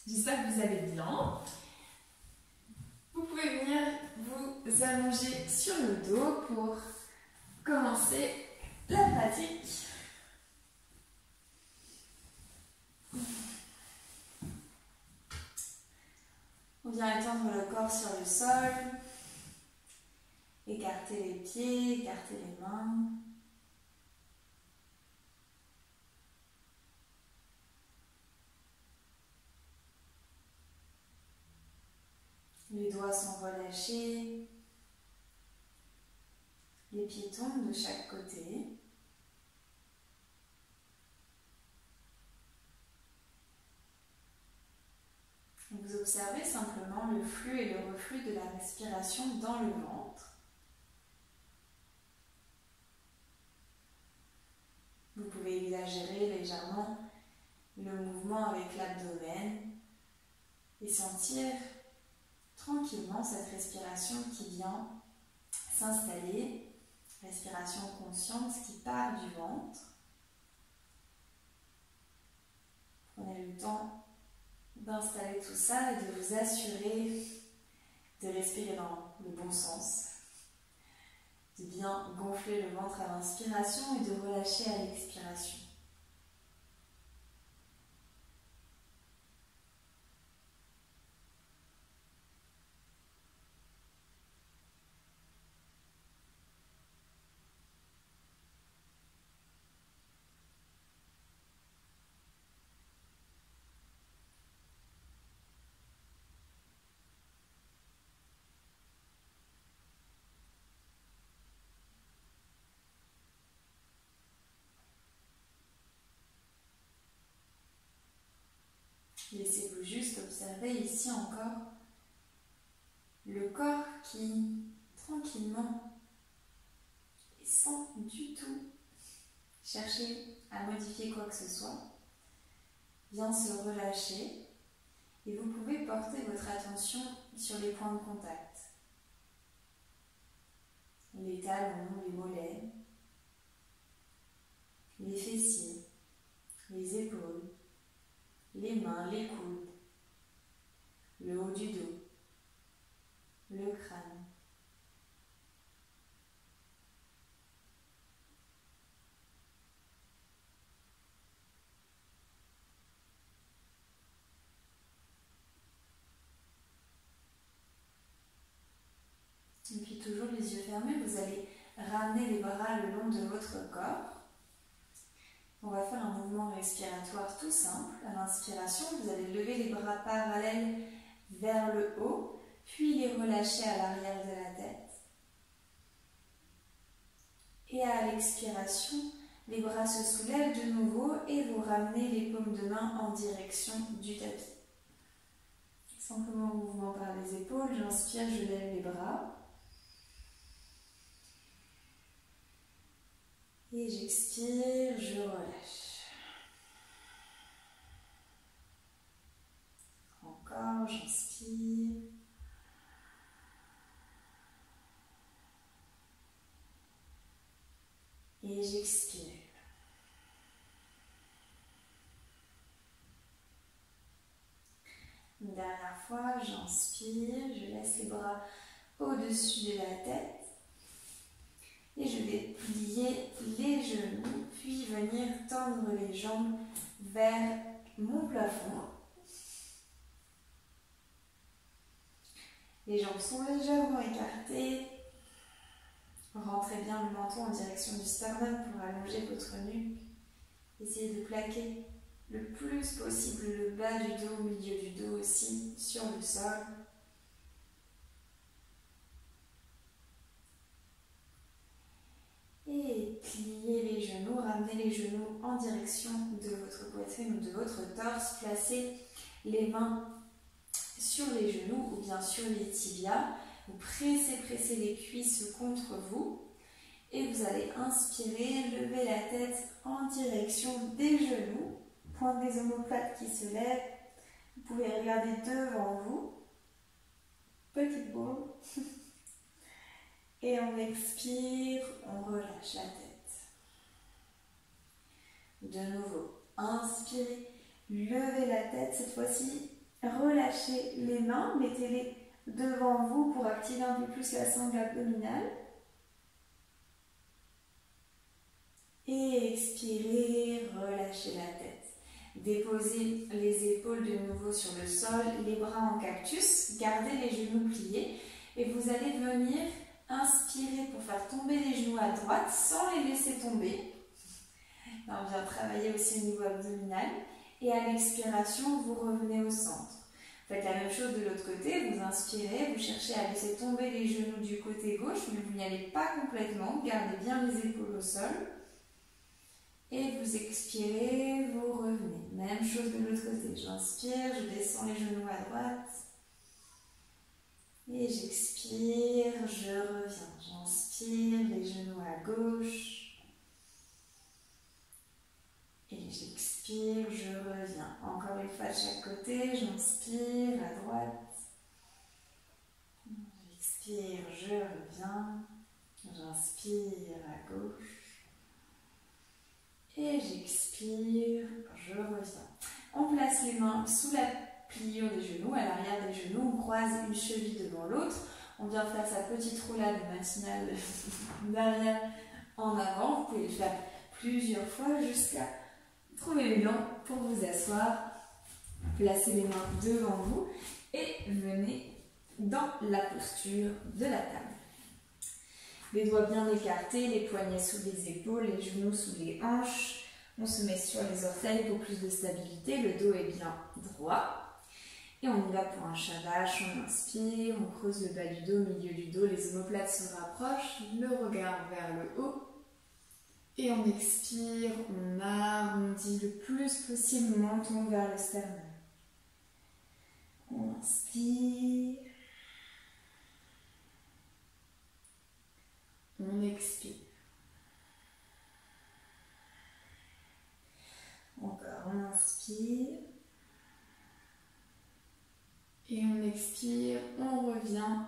J'espère que vous allez bien. Vous pouvez venir vous allonger sur le dos pour commencer la pratique. On vient étendre le corps sur le sol, écarter les pieds, écarter les mains. Les doigts sont relâchés, les pieds tombent de chaque côté. Vous observez simplement le flux et le reflux de la respiration dans le ventre. Vous pouvez exagérer légèrement le mouvement avec l'abdomen et sentir tranquillement cette respiration qui vient s'installer, respiration consciente qui part du ventre. Prenez le temps d'installer tout ça et de vous assurer de respirer dans le bon sens, de bien gonfler le ventre à l'inspiration et de relâcher à l'expiration. Laissez-vous juste observer ici encore le corps qui, tranquillement et sans du tout chercher à modifier quoi que ce soit, vient se relâcher et vous pouvez porter votre attention sur les points de contact. Les talons, les mollets, les fessiers, les épaules, les mains, les coudes, le haut du dos, le crâne. Et puis toujours les yeux fermés, vous allez ramener les bras le long de votre corps. On va faire un mouvement respiratoire tout simple. À l'inspiration, vous allez lever les bras parallèles vers le haut, puis les relâcher à l'arrière de la tête. Et à l'expiration, les bras se soulèvent de nouveau et vous ramenez les paumes de main en direction du tapis. Simplement mouvement par les épaules, j'inspire, je lève les bras. Et j'expire, je relâche. Encore, j'inspire. Et j'expire. Une dernière fois, j'inspire, je laisse les bras au-dessus de la tête. Et je vais plier les genoux, puis venir tendre les jambes vers mon plafond. Les jambes sont légèrement écartées. Rentrez bien le menton en direction du sternum pour allonger votre nuque. Essayez de plaquer le plus possible le bas du dos, au milieu du dos aussi, sur le sol. Et pliez les genoux, ramenez les genoux en direction de votre poitrine ou de votre torse. Placez les mains sur les genoux ou bien sur les tibias. Vous pressez les cuisses contre vous. Et vous allez inspirer, lever la tête en direction des genoux. Pointe des omoplates qui se lèvent. Vous pouvez regarder devant vous. Petite boule. Et on expire, on relâche la tête. De nouveau, inspirez, levez la tête. Cette fois-ci, relâchez les mains, mettez-les devant vous pour activer un peu plus la sangle abdominale. Et expirez, relâchez la tête. Déposez les épaules de nouveau sur le sol, les bras en cactus, gardez les genoux pliés et vous allez venir inspirer pour faire tomber les genoux à droite sans les laisser tomber. Là, on vient travailler aussi au niveau abdominal et à l'expiration, vous revenez au centre. Faites la même chose de l'autre côté, vous inspirez, vous cherchez à laisser tomber les genoux du côté gauche, mais vous n'y allez pas complètement, gardez bien les épaules au sol. Et vous expirez, vous revenez. Même chose de l'autre côté. J'inspire, je descends les genoux à droite. Et j'expire, je reviens. J'inspire, les genoux à gauche. Et j'expire, je reviens. Encore une fois de chaque côté, j'inspire à droite. J'expire, je reviens. J'inspire à gauche. Et j'expire, je reviens. On place les mains sous la pliure des genoux, à l'arrière des genoux. On croise une cheville devant l'autre. On vient faire sa petite roulade matinale d'arrière en avant. Vous pouvez le faire plusieurs fois jusqu'à trouver l'élan pour vous asseoir. Placez les mains devant vous et venez dans la posture de la table. Les doigts bien écartés, les poignets sous les épaules, les genoux sous les hanches. On se met sur les orteils pour plus de stabilité. Le dos est bien droit. Et on y va pour un shavash. On inspire, on creuse le bas du dos, milieu du dos. Les omoplates se rapprochent. Le regard vers le haut. Et on expire, on arrondit le plus possible le menton vers le sternum. On inspire. On expire. Encore, on inspire. Et on expire, on revient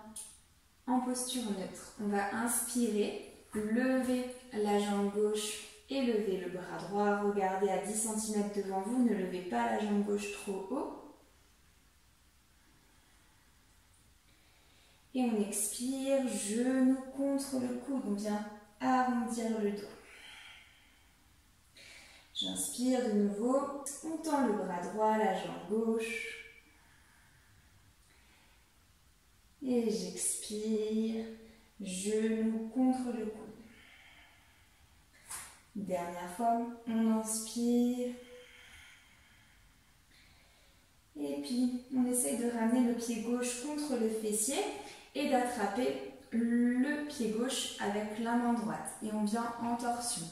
en posture neutre. On va inspirer, lever la jambe gauche et lever le bras droit. Regardez à 10 cm devant vous, ne levez pas la jambe gauche trop haut. Et on expire, genou contre le coude, on vient arrondir le dos. J'inspire de nouveau, on tend le bras droit, la jambe gauche. Et j'expire, genou contre le coude. Dernière fois, on inspire. Et puis, on essaye de ramener le pied gauche contre le fessier et d'attraper le pied gauche avec la main droite. Et on vient en torsion,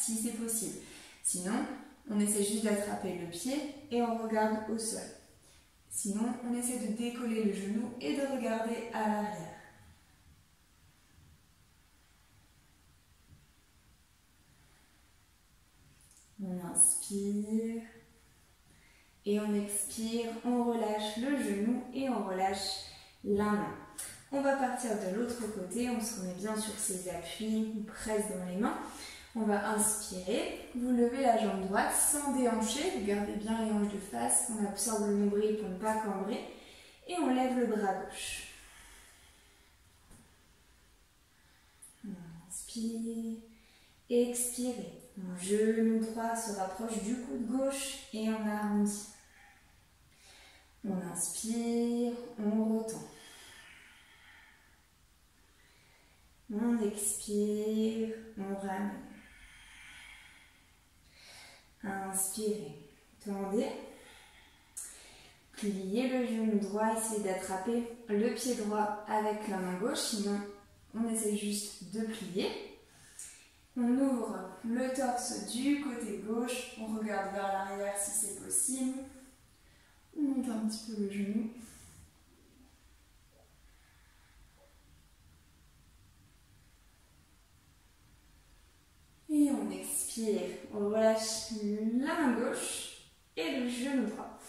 si c'est possible. Sinon, on essaie juste d'attraper le pied et on regarde au sol. Sinon, on essaie de décoller le genou et de regarder à l'arrière. On inspire et on expire, on relâche le genou et on relâche la main. On va partir de l'autre côté, on se remet bien sur ses appuis, on presse dans les mains. On va inspirer, vous levez la jambe droite sans déhancher, vous gardez bien les hanches de face, on absorbe le nombril pour ne pas cambrer et on lève le bras gauche. On inspire, expirez. Mon genou droit se rapproche du coude gauche et on arrondit. On inspire, on retend. On expire, on ramène. Inspirez, tendez. Pliez le genou droit, essayez d'attraper le pied droit avec la main gauche, sinon on essaie juste de plier. On ouvre le torse du côté gauche, on regarde vers l'arrière si c'est possible. On monte un petit peu le genou. Et on expire, on relâche la main gauche et le genou droit.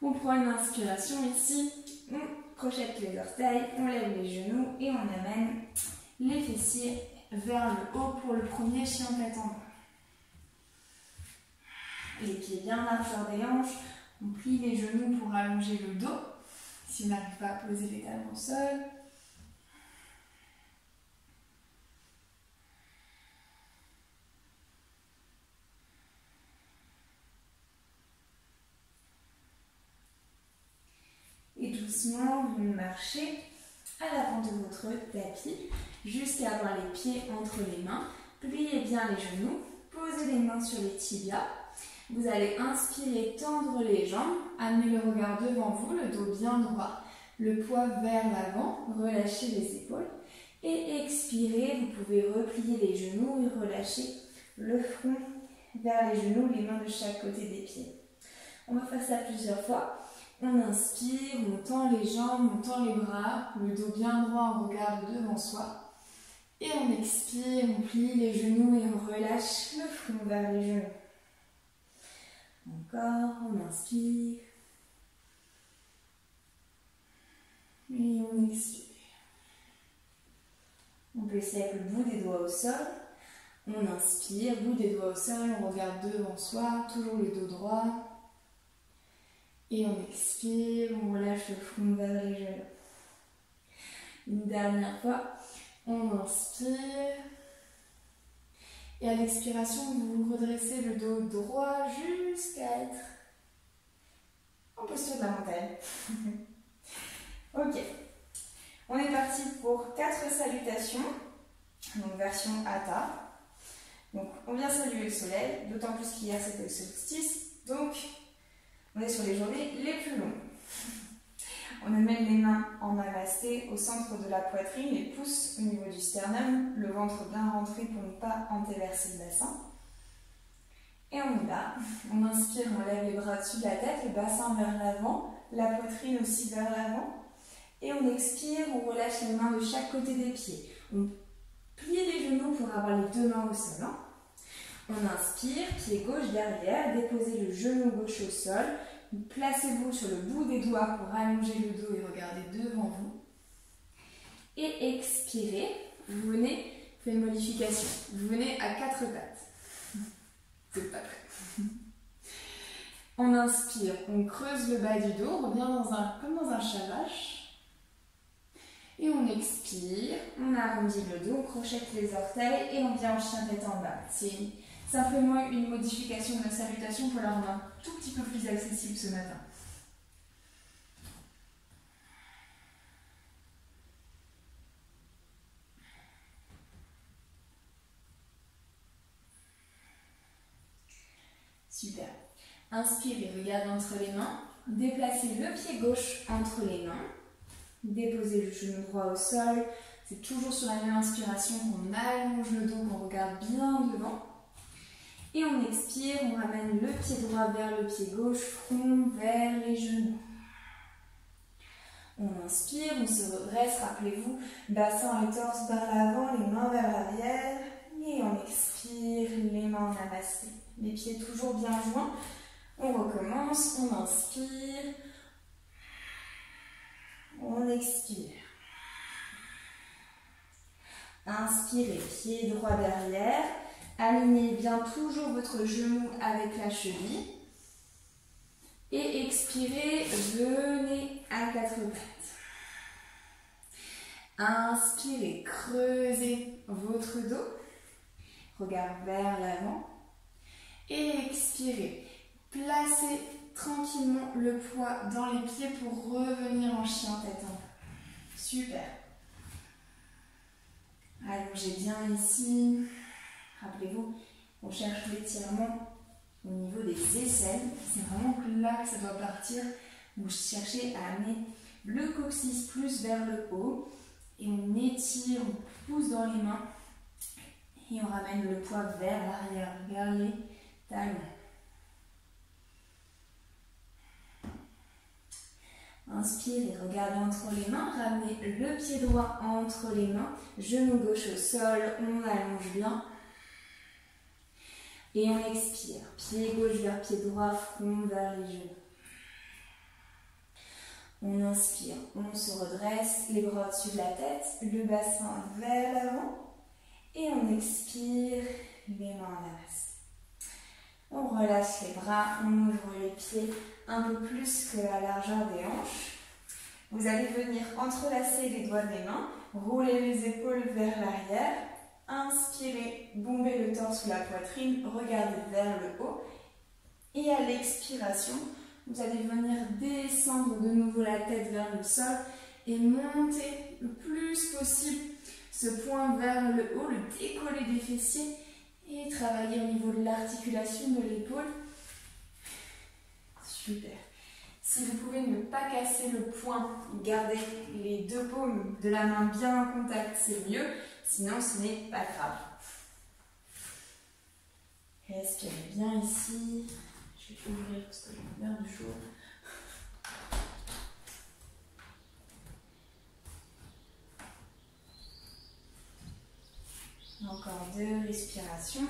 On prend une inspiration ici, on crochette les orteils, on lève les genoux et on amène les fessiers vers le haut pour le premier chien tête en bas. Les pieds bien largeur des hanches, On plie les genoux pour allonger le dos, si on n'arrive pas à poser les talons au sol. Et doucement, vous marchez à l'avant de votre tapis jusqu'à avoir les pieds entre les mains. Pliez bien les genoux, posez les mains sur les tibias. Vous allez inspirer, tendre les jambes, amener le regard devant vous, le dos bien droit, le poids vers l'avant, relâchez les épaules. Et expirez, vous pouvez replier les genoux et relâcher le front vers les genoux, les mains de chaque côté des pieds. On va faire ça plusieurs fois. On inspire, on tend les jambes, on tend les bras, le dos bien droit, on regarde devant soi. Et on expire, on plie les genoux et on relâche le front vers les genoux. Encore, on inspire. Et on expire. On peut essayer avec le bout des doigts au sol. On inspire, bout des doigts au sol, on regarde devant soi, toujours le dos droit. Et on expire, on relâche le front vers les genoux. Une dernière fois, on inspire. Et à l'expiration, vous redressez le dos droit jusqu'à être en posture de la montagne. Ok. On est parti pour 4 salutations. Donc version Hatha. Donc on vient saluer le soleil, d'autant plus qu'hier c'était le solstice. Donc on est sur les journées les plus longues. On amène les mains en namasté au centre de la poitrine, les pouces au niveau du sternum, le ventre bien rentré pour ne pas antéverser le bassin. Et on y va. On inspire, on lève les bras au-dessus de la tête, le bassin vers l'avant, la poitrine aussi vers l'avant. Et on expire, on relâche les mains de chaque côté des pieds. On plie les genoux pour avoir les 2 mains au sol. On inspire, pied gauche derrière, déposez le genou gauche au sol. Placez-vous sur le bout des doigts pour allonger le dos et regarder devant vous. Et expirez, vous venez, faites une modification, vous venez à 4 pattes. C'est pas prêt. On inspire, on creuse le bas du dos, on revient comme dans un shavash. Et on expire, on arrondit le dos, on crochette les orteils et on vient en chien tête en bas. C'est simplement une modification de la salutation pour la rendre un tout petit peu plus accessible ce matin. Super. Inspirez, regardez entre les mains. Déplacez le pied gauche entre les mains. Déposez le genou droit au sol. C'est toujours sur la même inspiration qu'on allonge le dos, qu'on regarde bien devant. Et on expire, on ramène le pied droit vers le pied gauche, front vers les genoux. On inspire, on se redresse, rappelez-vous, bassin et torse vers l'avant, les mains vers l'arrière. Et on expire, les mains en namasté. Les pieds toujours bien joints. On recommence, on inspire. On expire. Inspirez, pied droit derrière. Alignez bien toujours votre genou avec la cheville. Et expirez, venez à 4 pattes. Inspirez, creusez votre dos. Regard vers l'avant. Et expirez, placez tranquillement le poids dans les pieds pour revenir en chien tête en bas. Super. Allongez bien ici. Rappelez-vous, on cherche l'étirement au niveau des aisselles. C'est vraiment là que ça doit partir. Vous cherchez à amener le coccyx plus vers le haut. Et on étire, on pousse dans les mains. Et on ramène le poids vers l'arrière, vers les talons. Inspirez, regardez entre les mains, ramenez le pied droit entre les mains, genou gauche au sol, on allonge bien. Et on expire, pied gauche vers pied droit, front vers les genoux. On inspire, on se redresse, les bras au-dessus de la tête, le bassin vers l'avant. Et on expire, les mains en namasté. On relâche les bras, on ouvre les pieds un peu plus que la largeur des hanches. Vous allez venir entrelacer les doigts des mains, rouler les épaules vers l'arrière. Inspirez, bombez le torse sous la poitrine, regardez vers le haut. Et à l'expiration, vous allez venir descendre de nouveau la tête vers le sol et monter le plus possible ce point vers le haut, le décollé des fessiers et travailler au niveau de l'articulation de l'épaule. Super. Si vous pouvez ne pas casser le poing, gardez les deux paumes de la main bien en contact, c'est mieux, sinon ce n'est pas grave. Respirez bien ici. Je vais ouvrir parce que j'ai un verre de chaud. Encore 2 respirations.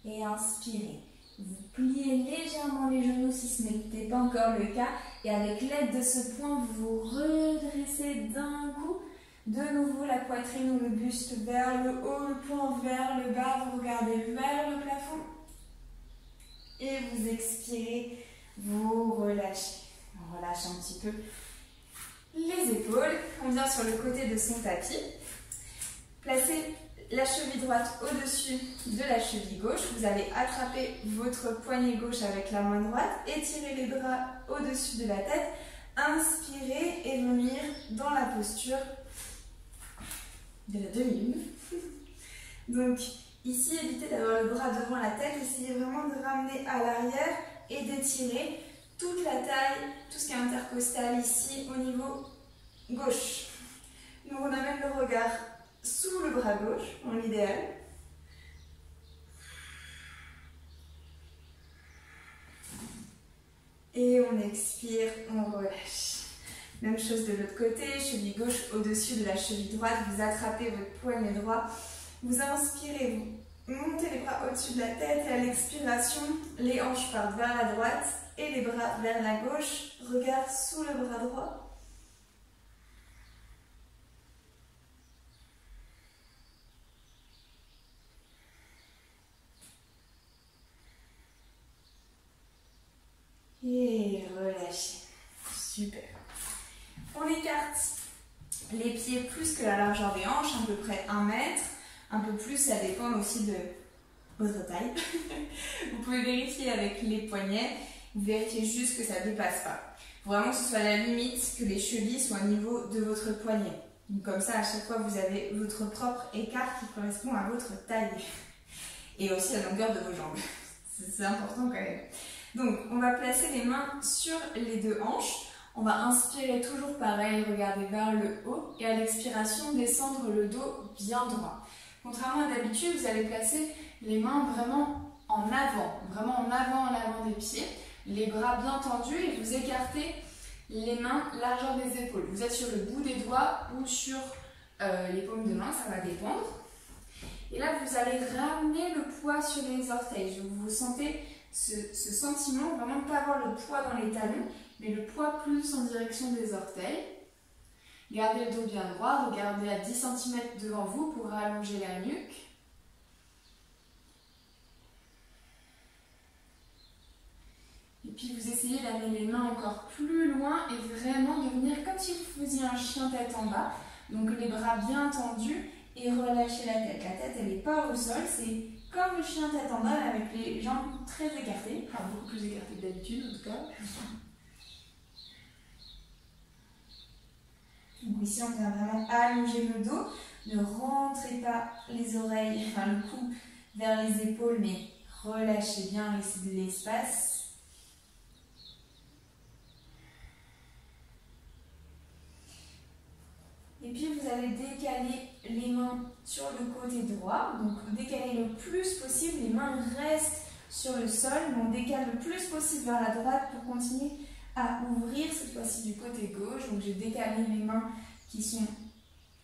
Et inspirez. Vous pliez légèrement les genoux si ce n'était pas encore le cas. Et avec l'aide de ce point, vous vous redressez d'un coup. De nouveau, la poitrine ou le buste vers le haut, le poing vers le bas. Vous regardez vers le plafond. Et vous expirez, vous relâchez. On relâche un petit peu les épaules. On vient sur le côté de son tapis. Placez la cheville droite au-dessus de la cheville gauche. Vous allez attraper votre poignet gauche avec la main droite. Étirez les bras au-dessus de la tête. Inspirez et venir dans la posture de la demi-lune. Donc ici, évitez d'avoir le bras devant la tête. Essayez vraiment de ramener à l'arrière et d'étirer toute la taille, tout ce qui est intercostal ici au niveau gauche. Nous on amène le regard sous le bras gauche, en l'idéal. Et on expire, on relâche. Même chose de l'autre côté, cheville gauche au-dessus de la cheville droite. Vous attrapez votre poignet droit. Vous inspirez, vous montez les bras au-dessus de la tête et à l'expiration, les hanches partent vers la droite et les bras vers la gauche. Regard sous le bras droit. Et relâchez. Super. On écarte les pieds plus que la largeur des hanches, à peu près 1 mètre. Un peu plus, ça dépend aussi de votre taille. Vous pouvez vérifier avec les poignets. Vous vérifiez juste que ça ne dépasse pas. Vraiment que ce soit la limite, que les chevilles soient au niveau de votre poignet. Donc comme ça, à chaque fois, vous avez votre propre écart qui correspond à votre taille. Et aussi la longueur de vos jambes. C'est important quand même. Donc, on va placer les mains sur les 2 hanches. On va inspirer toujours pareil, regarder vers le haut. Et à l'expiration, descendre le dos bien droit. Contrairement à d'habitude, vous allez placer les mains vraiment en avant des pieds. Les bras bien tendus et vous écartez les mains largeur des épaules. Vous êtes sur le bout des doigts ou sur les paumes de main, ça va dépendre. Et là, vous allez ramener le poids sur les orteils. Vous sentez ce sentiment, vraiment pas avoir le poids dans les talons, mais le poids plus en direction des orteils. Gardez le dos bien droit, regardez à 10 cm devant vous pour rallonger la nuque. Et puis vous essayez d'amener les mains encore plus loin et vraiment de venir comme si vous faisiez un chien tête en bas. Donc les bras bien tendus et relâchez la tête. La tête elle n'est pas au sol, c'est comme le chien tête en bas avec les jambes très écartées. Enfin beaucoup plus écartées que d'habitude en tout cas. Donc ici on vient vraiment allonger le dos. Ne rentrez pas les oreilles, enfin le cou vers les épaules, mais relâchez bien, laissez de l'espace. Et puis vous allez décaler les mains sur le côté droit. Donc décaler le plus possible, les mains restent sur le sol, mais on décale le plus possible vers la droite pour continuer à ouvrir cette fois-ci du côté gauche. Donc j'ai décalé mes mains qui sont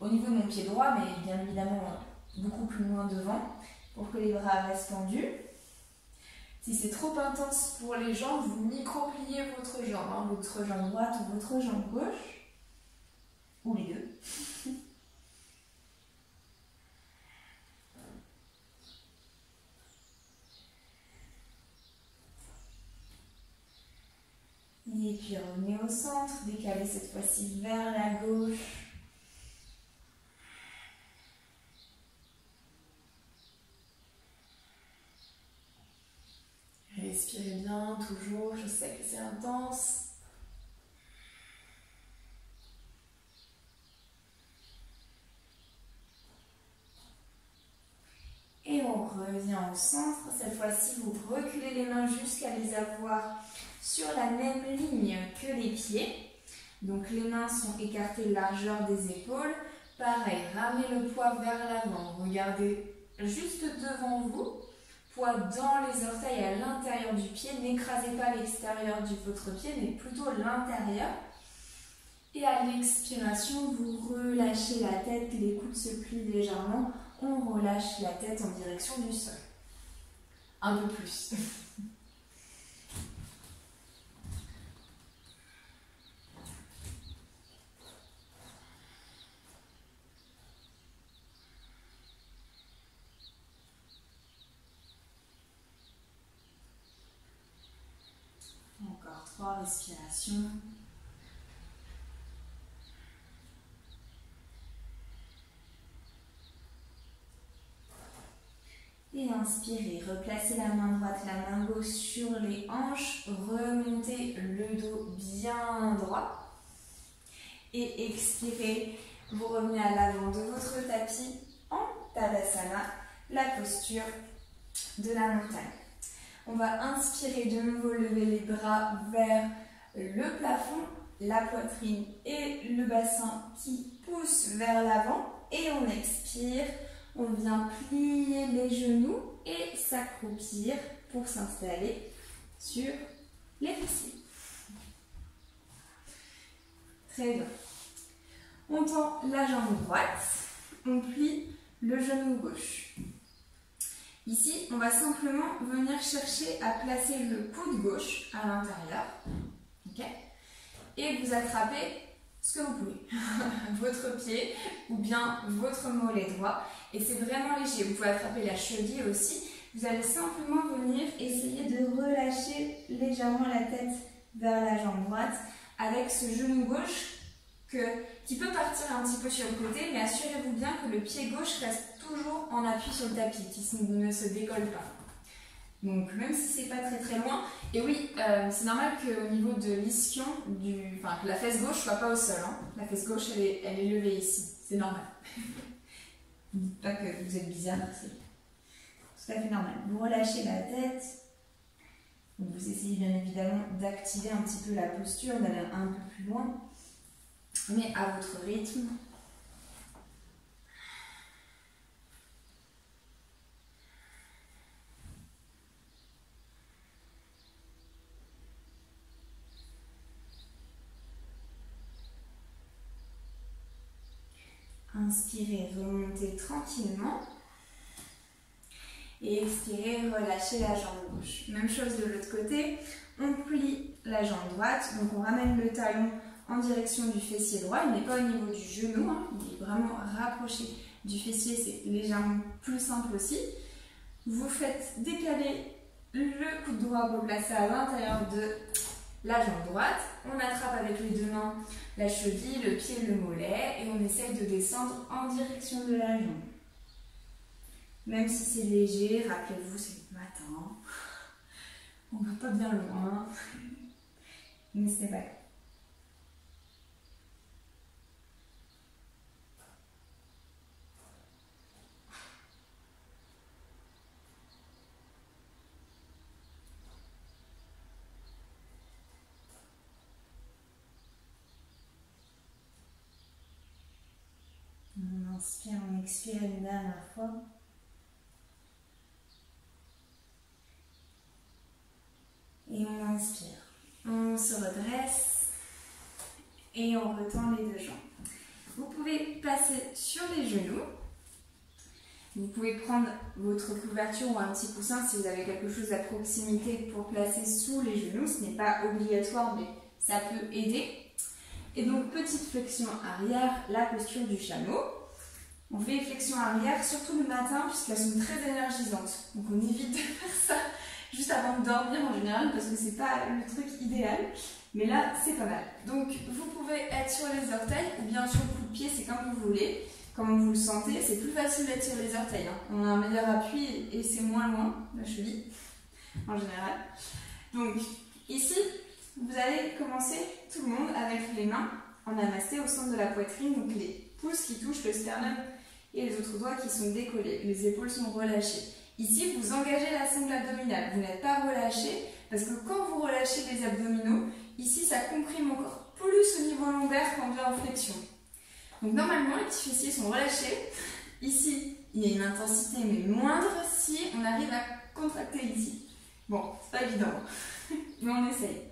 au niveau de mon pied droit, mais bien évidemment beaucoup plus loin devant, pour que les bras restent tendus. Si c'est trop intense pour les jambes, vous micro-pliez votre jambe, votre jambe droite ou votre jambe gauche. Ou les deux. Et puis revenez au centre, décalez cette fois-ci vers la gauche. Respirez bien, toujours, je sais que c'est intense. Et on revient au centre. Cette fois-ci, vous reculez les mains jusqu'à les avoir sur la même ligne que les pieds. Donc les mains sont écartées largeur des épaules. Pareil, ramenez le poids vers l'avant. Regardez juste devant vous. Poids dans les orteils à l'intérieur du pied. N'écrasez pas l'extérieur de votre pied, mais plutôt l'intérieur. Et à l'expiration, vous relâchez la tête, les coudes se plient légèrement. On relâche la tête en direction du sol. Un peu plus. Encore 3 respirations. Et inspirez, replacez la main droite, la main gauche sur les hanches, remontez le dos bien droit. Et expirez, vous revenez à l'avant de votre tapis en Tadasana, la posture de la montagne. On va inspirer de nouveau, lever les bras vers le plafond, la poitrine et le bassin qui poussent vers l'avant. Et on expire. On vient plier les genoux et s'accroupir pour s'installer sur les fessiers. Très bien. On tend la jambe droite, on plie le genou gauche. Ici, on va simplement venir chercher à placer le coude gauche à l'intérieur. Okay. Et vous attrapez ce que vous pouvez, votre pied ou bien votre mollet droit. Et c'est vraiment léger. Vous pouvez attraper la cheville aussi. Vous allez simplement venir essayer de relâcher légèrement la tête vers la jambe droite avec ce genou gauche qui peut partir un petit peu sur le côté, mais assurez-vous bien que le pied gauche reste toujours en appui sur le tapis, qui ne se décolle pas. Donc même si c'est pas très loin, et oui, c'est normal qu'au niveau de l'ischio, que la fesse gauche soit pas au sol. Hein. La fesse gauche, elle est levée ici, c'est normal. Ne dites pas que vous êtes bizarre, c'est tout à fait normal. Vous relâchez la tête, vous essayez bien évidemment d'activer un petit peu la posture, d'aller un peu plus loin, mais à votre rythme. Inspirez, remontez tranquillement. Et expirez, relâchez la jambe gauche. Même chose de l'autre côté. On plie la jambe droite. Donc on ramène le talon en direction du fessier droit. Il n'est pas au niveau du genou. Hein. Il est vraiment rapproché du fessier. C'est légèrement plus simple aussi. Vous faites décaler le coude droit pour le placer à l'intérieur de la jambe droite. On attrape avec les deux mains la cheville, le pied, le mollet et on essaye de descendre en direction de la jambe. Même si c'est léger, rappelez-vous, c'est le matin. On va pas bien loin. Mais c'est pas grave. On inspire, on expire une dernière fois. Et on inspire. On se redresse et on retend les deux jambes. Vous pouvez passer sur les genoux. Vous pouvez prendre votre couverture ou un petit coussin si vous avez quelque chose à proximité pour placer sous les genoux. Ce n'est pas obligatoire, mais ça peut aider. Et donc, petite flexion arrière, la posture du chameau. On fait flexion arrière, surtout le matin, puisqu'elles sont très énergisantes. Donc, on évite de faire ça juste avant de dormir en général, parce que c'est pas le truc idéal. Mais là, c'est pas mal. Donc, vous pouvez être sur les orteils ou bien sur le coup de pied, c'est comme vous voulez. Comme vous le sentez, c'est plus facile d'être sur les orteils. Hein. On a un meilleur appui et c'est moins loin, la cheville, en général. Donc, ici, vous allez commencer, tout le monde, avec les mains en namasté au centre de la poitrine. Donc, les pouces qui touchent le sternum et les autres doigts qui sont décollés. Les épaules sont relâchées. Ici, vous engagez la sangle abdominale. Vous n'êtes pas relâché parce que quand vous relâchez les abdominaux, ici, ça comprime encore plus au niveau lombaire quand on vient en flexion. Donc normalement, les petits fessiers sont relâchés. Ici, il y a une intensité mais moindre si on arrive à contracter ici. Bon, c'est pas évident, mais on essaye.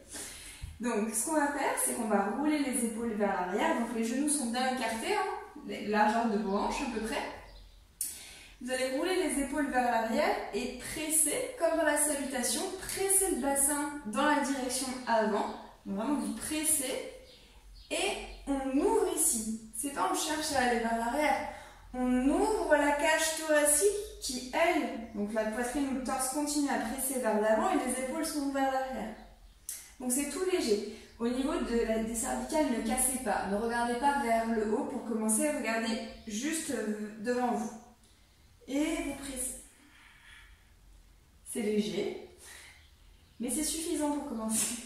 Donc, ce qu'on va faire, c'est qu'on va rouler les épaules vers l'arrière. Donc les genoux sont bien écartés, hein, largeur de vos hanches à peu près. Vous allez rouler les épaules vers l'arrière et presser, comme dans la salutation, presser le bassin dans la direction avant. Donc vraiment, vous pressez et on ouvre ici. C'est pas on cherche à aller vers l'arrière. On ouvre la cage thoracique qui, elle, donc la poitrine ou le torse continue à presser vers l'avant et les épaules sont vers l'arrière. Donc c'est tout léger. Au niveau des cervicales, ne cassez pas. Ne regardez pas vers le haut pour commencer. Regardez juste devant vous. Et vous pressez. C'est léger, mais c'est suffisant pour commencer.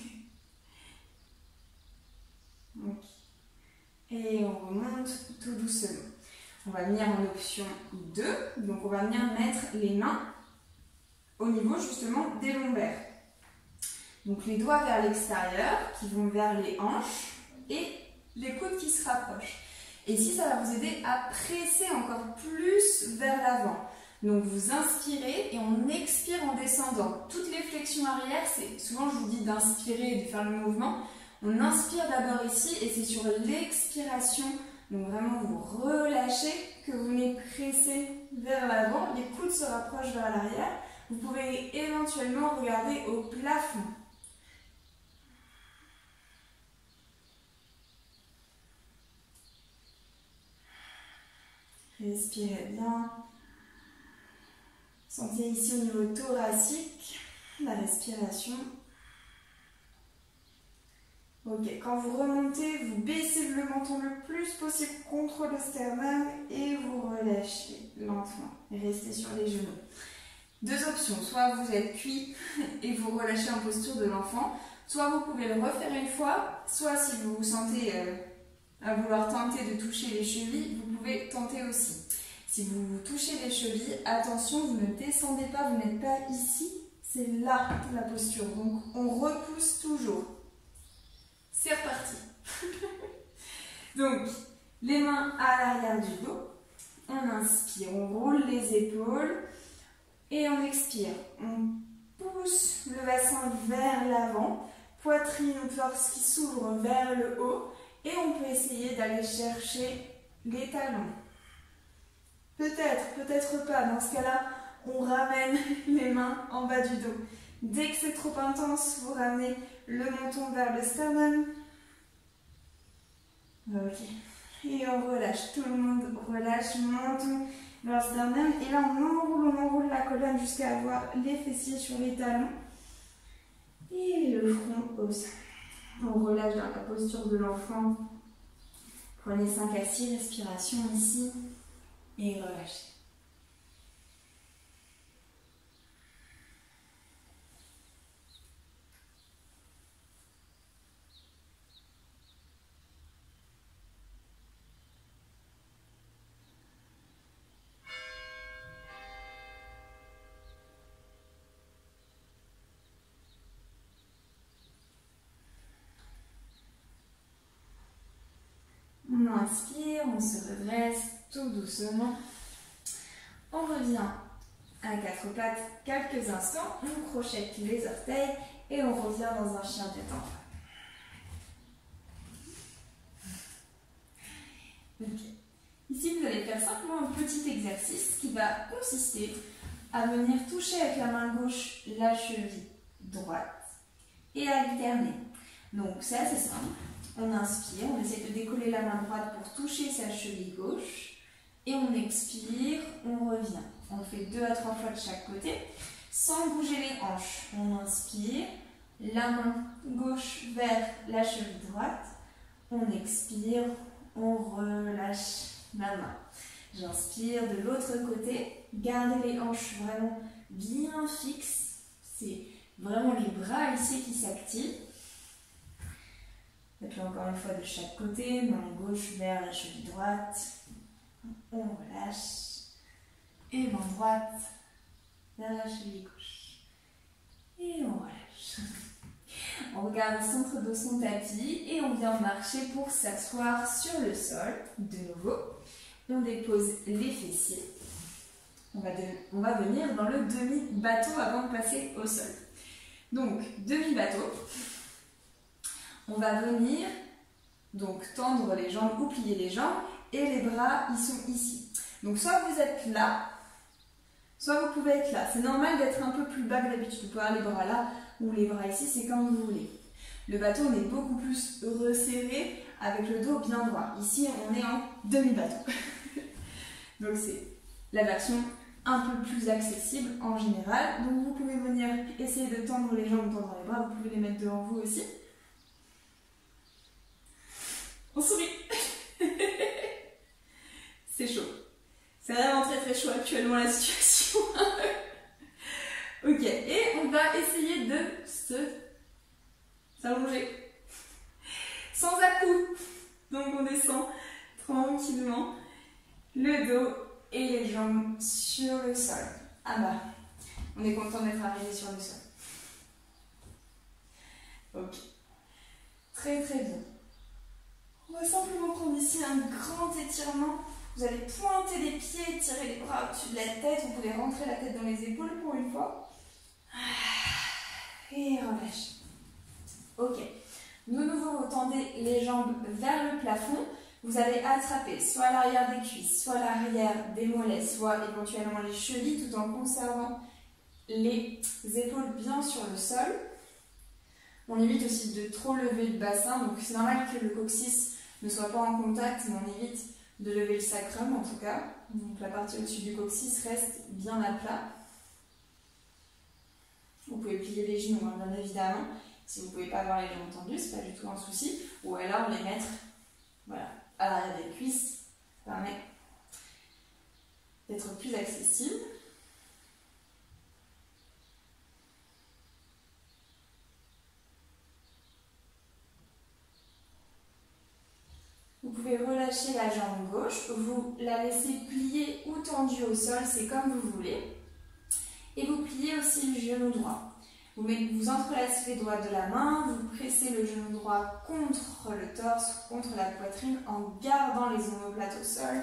Donc, et on remonte tout doucement. On va venir en option 2. Donc on va venir mettre les mains au niveau justement des lombaires. Donc les doigts vers l'extérieur qui vont vers les hanches et les coudes qui se rapprochent. Et ici, ça va vous aider à presser encore plus vers l'avant. Donc vous inspirez et on expire en descendant. Toutes les flexions arrière, c'est souvent je vous dis d'inspirer et de faire le mouvement. On inspire d'abord ici et c'est sur l'expiration, donc vraiment vous relâchez, que vous venez presser vers l'avant. Les coudes se rapprochent vers l'arrière. Vous pouvez éventuellement regarder au plafond. Respirez bien. Sentez ici au niveau thoracique la respiration. Ok, quand vous remontez, vous baissez le menton le plus possible contre le sternum et vous relâchez lentement. Restez sur les genoux. Deux options, soit vous êtes cuit et vous relâchez en posture de l'enfant, soit vous pouvez le refaire une fois, soit si vous vous sentez à vouloir tenter de toucher les chevilles, vous pouvez tenter aussi. Si vous touchez les chevilles, attention, vous ne descendez pas, vous n'êtes pas ici, c'est là la posture. Donc on repousse toujours. C'est reparti. Donc, les mains à l'arrière du dos. On inspire, on roule les épaules et on expire. On pousse le bassin vers l'avant, poitrine ou torse qui s'ouvre vers le haut et on peut essayer d'aller chercher les talons. Peut-être, peut-être pas. Dans ce cas-là, on ramène les mains en bas du dos. Dès que c'est trop intense, vous ramenez le menton vers le sternum. Ok. Et on relâche. Tout le monde relâche. Menton vers le sternum. Et là, on enroule la colonne jusqu'à avoir les fessiers sur les talons. Et le front au sol. On relâche dans la posture de l'enfant. Prenez 5 à 6 respirations ici. Et relâchez. On inspire, on se redresse tout doucement. On revient à quatre pattes quelques instants. On crochette les orteils et on revient dans un chien détente. Okay. Ici, vous allez faire simplement un petit exercice qui va consister à venir toucher avec la main gauche la cheville droite et alterner. Donc, c'est assez simple. On inspire, on essaie de décoller la main droite pour toucher sa cheville gauche. Et on expire, on revient. On le fait 2 à 3 fois de chaque côté, sans bouger les hanches. On inspire, la main gauche vers la cheville droite. On expire, on relâche la main. J'inspire de l'autre côté. Gardez les hanches vraiment bien fixes. C'est vraiment les bras ici qui s'activent. Faites-le encore une fois de chaque côté. Main gauche vers la cheville droite. On relâche. Et main droite vers la cheville gauche. Et on relâche. On regarde le centre de son tapis et on vient marcher pour s'asseoir sur le sol. De nouveau, on dépose les fessiers. On va venir dans le demi-bateau avant de passer au sol. Donc, demi-bateau. On va venir donc tendre les jambes ou plier les jambes et les bras, ils sont ici. Donc, soit vous êtes là, soit vous pouvez être là. C'est normal d'être un peu plus bas que d'habitude. Vous pouvez avoir les bras là ou les bras ici, c'est comme vous voulez. Le bateau, on est beaucoup plus resserré avec le dos bien droit. Ici, on est en demi-bateau. Donc, c'est la version un peu plus accessible en général. Donc, vous pouvez venir essayer de tendre les jambes, tendre les bras. Vous pouvez les mettre devant vous aussi. On sourit. C'est chaud. C'est vraiment très très chaud actuellement la situation. Ok, et on va essayer de s'allonger. Sans à-coups. Donc on descend tranquillement le dos et les jambes sur le sol. Ah bah, on est content d'être arrivé sur le sol. Ok. Très très bien. On va simplement prendre ici un grand étirement. Vous allez pointer les pieds, tirer les bras au-dessus de la tête. Vous pouvez rentrer la tête dans les épaules pour une fois. Et relâche. Ok. De nouveau, vous tendez les jambes vers le plafond. Vous allez attraper soit l'arrière des cuisses, soit l'arrière des mollets, soit éventuellement les chevilles, tout en conservant les épaules bien sur le sol. On évite aussi de trop lever le bassin. Donc c'est normal que le coccyx ne soit pas en contact, mais on évite de lever le sacrum en tout cas. Donc la partie au-dessus du coccyx reste bien à plat. Vous pouvez plier les genoux, hein, bien évidemment. Si vous ne pouvez pas avoir les jambes tendues, ce n'est pas du tout un souci. Ou alors les mettre voilà, à l'arrière des cuisses. Ça permet d'être plus accessible. Vous pouvez relâcher la jambe gauche, vous la laissez plier ou tendue au sol, c'est comme vous voulez. Et vous pliez aussi le genou droit. Vous entrelacez les doigts de la main, vous pressez le genou droit contre le torse, contre la poitrine, en gardant les omoplates au sol.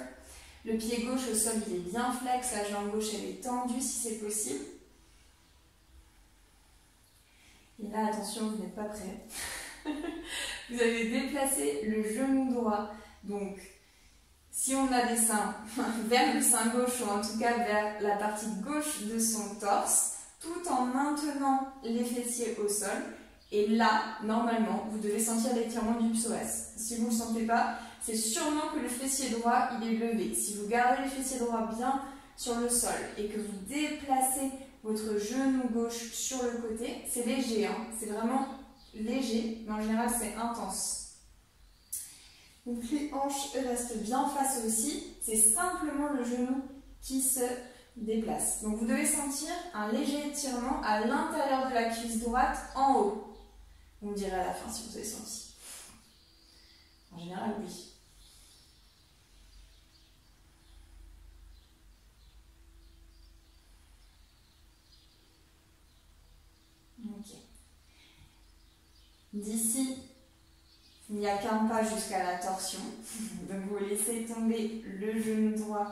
Le pied gauche au sol, il est bien flex, la jambe gauche, elle est tendue si c'est possible. Et là, attention, vous n'êtes pas prêts. Vous allez déplacer le genou droit. Donc, si on a des seins, vers le sein gauche ou en tout cas vers la partie gauche de son torse, tout en maintenant les fessiers au sol. Et là, normalement, vous devez sentir l'étirement du psoas. Si vous ne le sentez pas, c'est sûrement que le fessier droit, il est levé. Si vous gardez le fessier droit bien sur le sol et que vous déplacez votre genou gauche sur le côté, c'est léger, hein, c'est vraiment léger, mais en général c'est intense. Donc les hanches restent bien face aussi, c'est simplement le genou qui se déplace. Donc vous devez sentir un léger étirement à l'intérieur de la cuisse droite en haut. Vous me direz à la fin si vous avez senti. En général, oui. Ok. D'ici, il n'y a qu'un pas jusqu'à la torsion. Donc vous laissez tomber le genou droit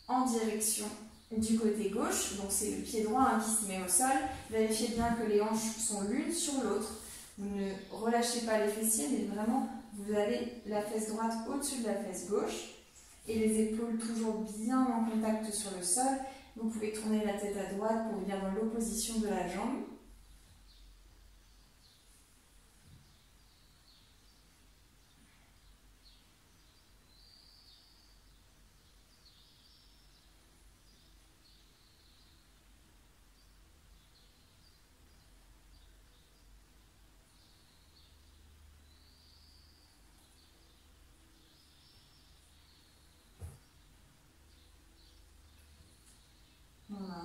en direction du côté gauche. Donc c'est le pied droit qui se met au sol. Vérifiez bien que les hanches sont l'une sur l'autre. Vous ne relâchez pas les fessiers, mais vraiment vous avez la fesse droite au-dessus de la fesse gauche. Et les épaules toujours bien en contact sur le sol. Vous pouvez tourner la tête à droite pour venir dans l'opposition de la jambe.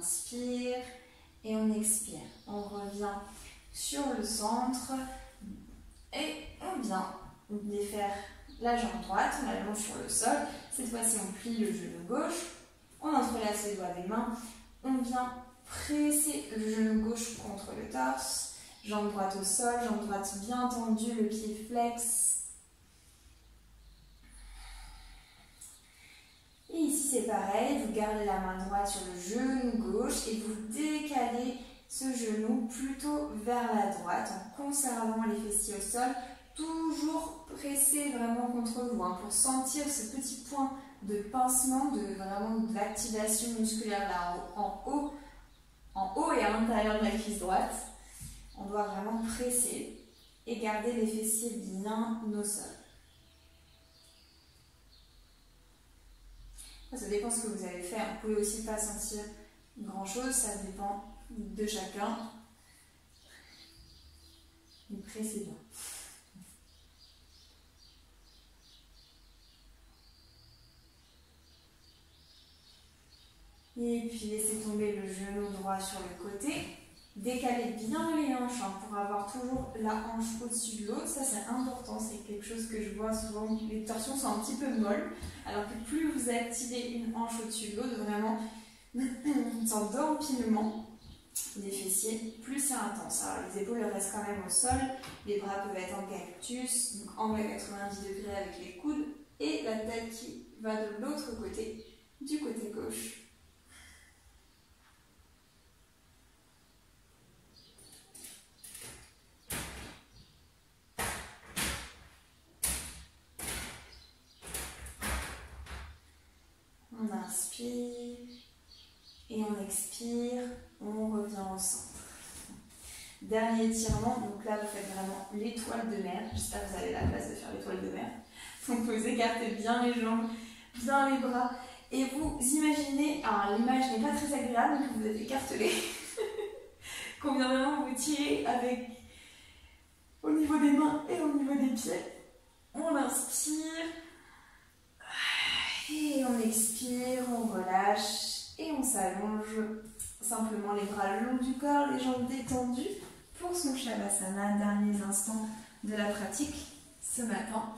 inspire et on expire. On revient sur le centre et on vient défaire la jambe droite, on allonge sur le sol. Cette fois-ci, on plie le genou gauche, on entrelace les doigts des mains, on vient presser le genou gauche contre le torse, jambe droite au sol, jambe droite bien tendue, le pied flex. Et ici, c'est pareil, vous gardez la main droite sur le genou gauche et vous décalez ce genou plutôt vers la droite en conservant les fessiers au sol, toujours pressé vraiment contre vous pour sentir ce petit point de pincement, vraiment d'activation musculaire là en haut et à l'intérieur de la cuisse droite. On doit vraiment presser et garder les fessiers bien au sol. Ça dépend de ce que vous avez fait. Vous pouvez aussi pas sentir grand chose, ça dépend de chacun. Mais pressez bien. Et puis laissez tomber le genou droit sur le côté. Décalez bien les hanches pour avoir toujours la hanche au-dessus de l'autre. Ça c'est important, c'est quelque chose que je vois souvent. Les torsions sont un petit peu molles. Alors que plus vous activez une hanche au-dessus de l'autre, vraiment une sorte d'empilement des fessiers, plus c'est intense. Alors les épaules restent quand même au sol. Les bras peuvent être en cactus, donc angle à 90 degrés avec les coudes. Et la tête qui va de l'autre côté, du côté gauche. On inspire et on expire, on revient au centre. Dernier étirement, donc là vous faites vraiment l'étoile de mer. J'espère que vous avez la place de faire l'étoile de mer. Donc vous écartez bien les jambes, bien les bras et vous imaginez, alors l'image n'est pas très agréable, mais que vous êtes écartelé, qu'on vient vraiment vous tirer avec au niveau des mains et au niveau des pieds. On inspire. Et on expire, on relâche et on s'allonge. Simplement les bras le long du corps, les jambes détendues pour son Shavasana. Derniers instants de la pratique ce matin.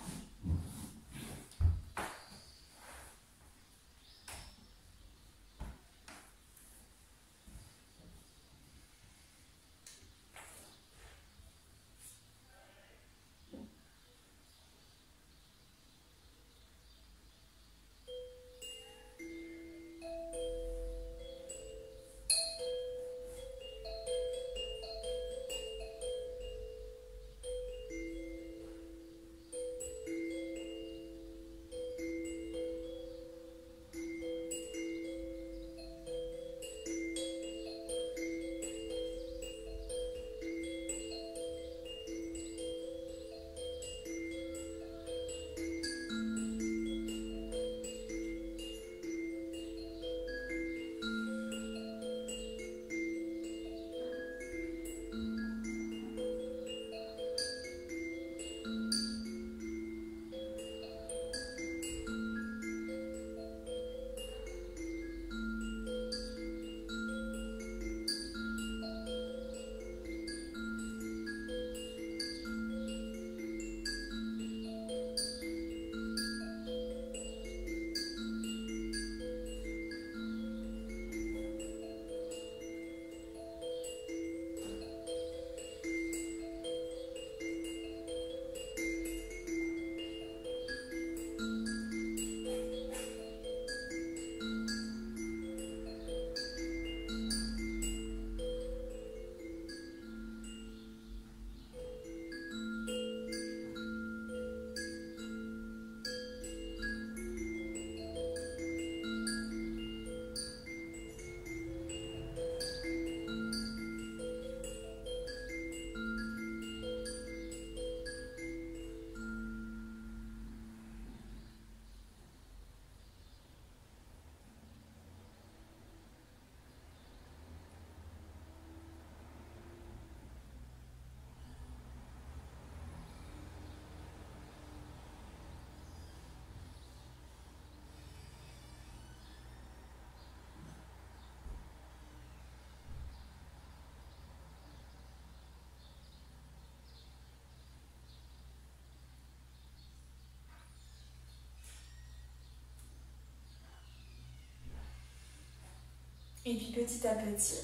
Et puis petit à petit,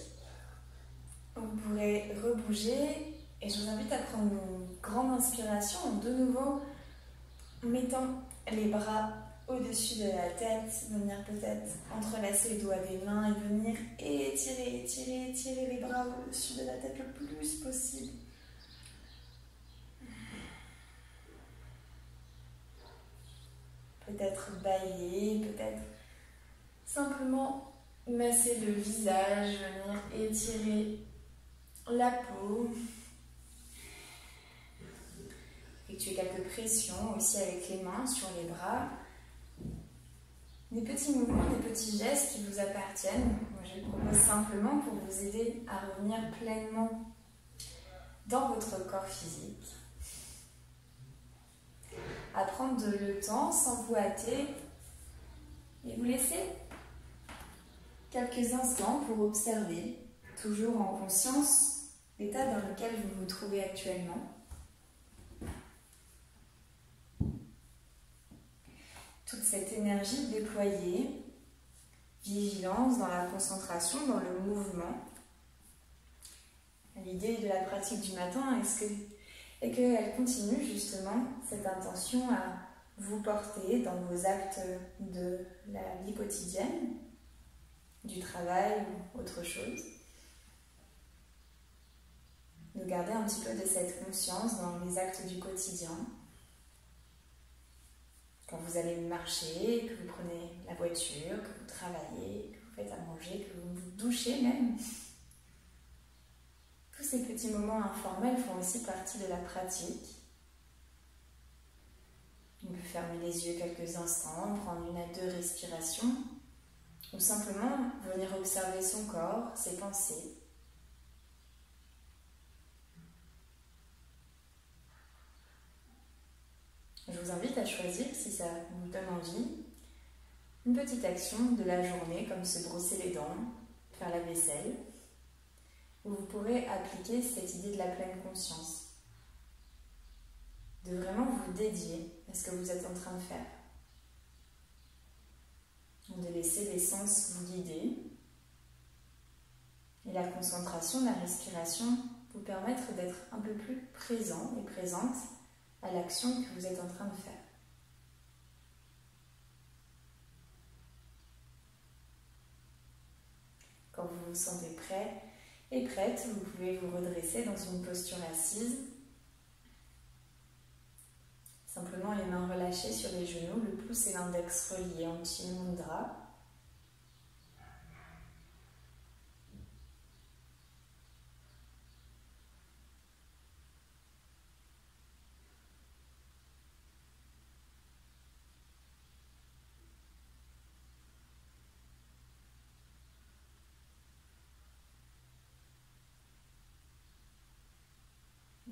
vous pourrez rebouger. Et je vous invite à prendre une grande inspiration, de nouveau en mettant les bras au-dessus de la tête, venir peut-être entrelacer les doigts des mains et venir étirer, étirer, étirer les bras au-dessus de la tête le plus possible. Peut-être bâiller, peut-être simplement masser le visage, venir étirer la peau. Effectuer quelques pressions aussi avec les mains sur les bras. Des petits mouvements, des petits gestes qui vous appartiennent. Moi, je les propose simplement pour vous aider à revenir pleinement dans votre corps physique. À prendre le temps sans vous hâter et vous laisser quelques instants pour observer, toujours en conscience, l'état dans lequel vous vous trouvez actuellement. Toute cette énergie déployée, vigilance dans la concentration, dans le mouvement. L'idée de la pratique du matin est qu'elle continue justement cette intention à vous porter dans vos actes de la vie quotidienne, du travail ou autre chose. De garder un petit peu de cette conscience dans les actes du quotidien. Quand vous allez marcher, que vous prenez la voiture, que vous travaillez, que vous faites à manger, que vous vous douchez même. Tous ces petits moments informels font aussi partie de la pratique. On peut fermer les yeux quelques instants, prendre 1 à 2 respirations, ou simplement venir observer son corps, ses pensées. Je vous invite à choisir, si ça vous donne envie, une petite action de la journée, comme se brosser les dents, faire la vaisselle, où vous pourrez appliquer cette idée de la pleine conscience. De vraiment vous dédier à ce que vous êtes en train de faire. De laisser les sens vous guider. Et la concentration, la respiration, vous permettre d'être un peu plus présent et présente à l'action que vous êtes en train de faire. Quand vous vous sentez prêt et prête, vous pouvez vous redresser dans une posture assise. Simplement les mains relâchées sur les genoux, le pouce et l'index reliés en Chin Mudra.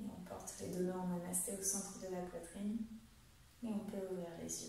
Et on porte les 2 mains en namasté au centre de la poitrine et on peut ouvrir les yeux.